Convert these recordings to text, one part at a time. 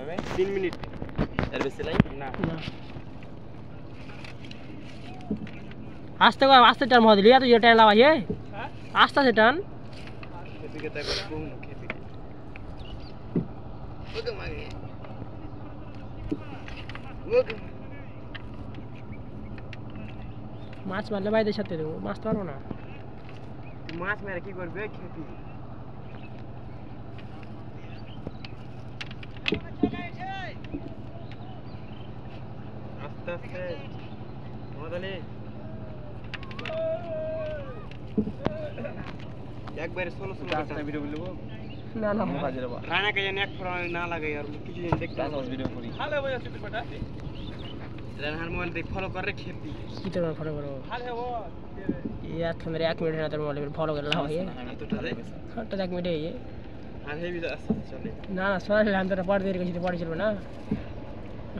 হবে 3 মিনিট এর বেশি লাই না না আস্তে করে আস্তে টান মহাদি লিয়া তো যে টান লাগাই হ্যাঁ আস্তে আস্তে টান এদিকে দেখো কোন খেতে ওকে মাগে ওকে মাছ মারলে ভাইদের সাথে দেবো মাছ তো পারবো না মাছ মেরে কি করবে খেতে আস্তে আস্তে মদলে একবারে 16 16 ভিডিও বলবো না না বাজে রে রানা কে জানি এক ফোড়া না লাগাই আর কিছু দিন দেখতে আজ ভিডিও করি হ্যালো ভাই আছে পিপটা রানার মোবাইল দেখ ফলো করে খেপি কি তো ফলো করো হ্যালো ये आज मेरे 1 मिनट है ना तो मोबाइल फॉलो कर ला भाई আমি তো ঠারে हाँ तो 1 मिनट है ये আর হেভি আস্তে চলে ना ना सोना हम तो पढ़ देर के पढ़ चलबो ना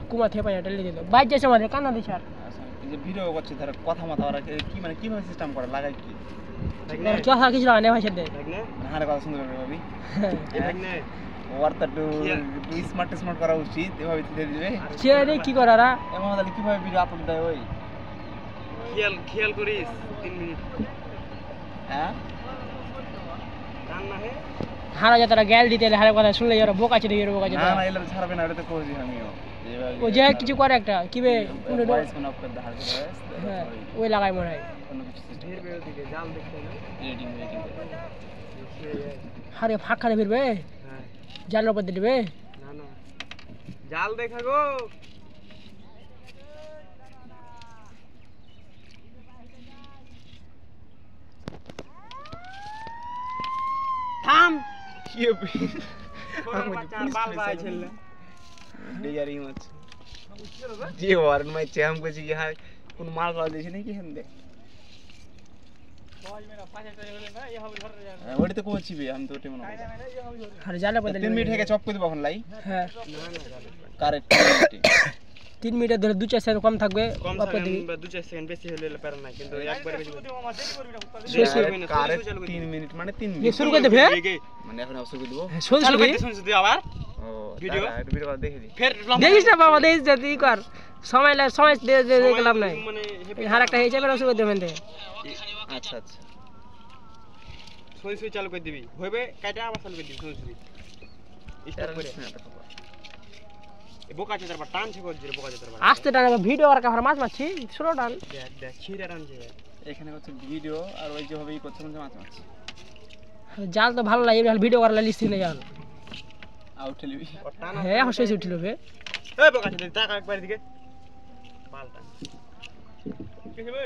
কুমা থে পায় টেলে দিল বাইক যাচ্ছে আমাদের কান্না দিছ আর এই যে ভিডিও করছে ধর কথা মত ওরা কি মানে কি ভাবে সিস্টেম করে লাগাই কি কি কথা কিছু না ভাই সাথে দেখ না হারে কথা সুন্দর করে ভাবি দেখ না ওয়ার্তা টু স্মার্ট করা উচিত এভাবে দিতে দিবে ছেড়ে কি করারা এমন হলে কিভাবে ভিডিও আপলোড দেয় ওই খেয়াল করিস 3 মিনিট হ্যাঁ কান্না হে হারা যাতারা গ্যাল দিতে হারে কথা শুনলে এরা বোকা ছেড়ে এর বোকা না না এলা ছাড়বে না এটা তো কোজি আমিও ও যে কিছু করে একটা কিবে কোন ভয়েস কোন অফ করে ধার করে হ্যাঁ ওই লাগাই মনে হয় কোন কিছু ঢের বের দিকে জাল দেখতে না এডিটিং হারে ফাঁক খানে ফিরবে হ্যাঁ জালের উপর দিবে না না জাল দেখা গো থাম কি হবে বাচ্চার বাল বাই ছেলে ডিয়ারি মাছ জি ওয়ারন মাই চাম কইছি কি হাই কোন মাল পাওয়া দিছে নাকি হেন্দে ওই মেরা পাশে চলে গেল না এই হবে ঘরে যাবে ওইটা তো কোচিবে আমি তো ওটা মনে করি আরে জালের উপর 3 মিনিট থেকে চপ করে দিব এখন লাই হ্যাঁ না না কারেক্ট 3 মিনিট ধরে 2-4 সেকেন্ড কম থাকবে কম থাকবে 2-4 সেকেন্ড বেশি হলে পারে না কিন্তু একবার বেশি কারেক্ট 3 মিনিট মানে 3 মিনিট শুরু করে দেবে মানে এখন শুরু করে দেব শুরু করে শুনছি আবার ও ভিডিও দেখে দি ফের দেখিস না বাবা দেখিস যদি কর সময় দেখলাম নাই মানে হার একটা হয়ে যাবে শুরু করে দেবেন দে আচ্ছা আচ্ছা সুই চালু করে দিবি হইবে কাটা আবার চালু করে দিবি সুই স্টার্ট করে এ বোকা চেতার পর টানছে কর দিরে বোকা চেতার পর আস্তে টান ভিডিও আর কাফার মাছ মাছি স্লো টান দেখ দেখ ছিড়ে টানছে এখানে হচ্ছে ভিডিও আর ওই যে হবে ই করছে মানে মাছ জাল তো ভালো লাগে ভিডিও করার লিস্ট না জাল আউট লিবি হ্যাঁ এখন শেষ উঠিল বে এই বোকা চেতার টাকা একবার দিকে পাল্টা কি হবে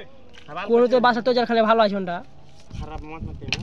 কোন তো বাসা তো জাল খেলে ভালো আছে ওটা খারাপ মাছ মারতে না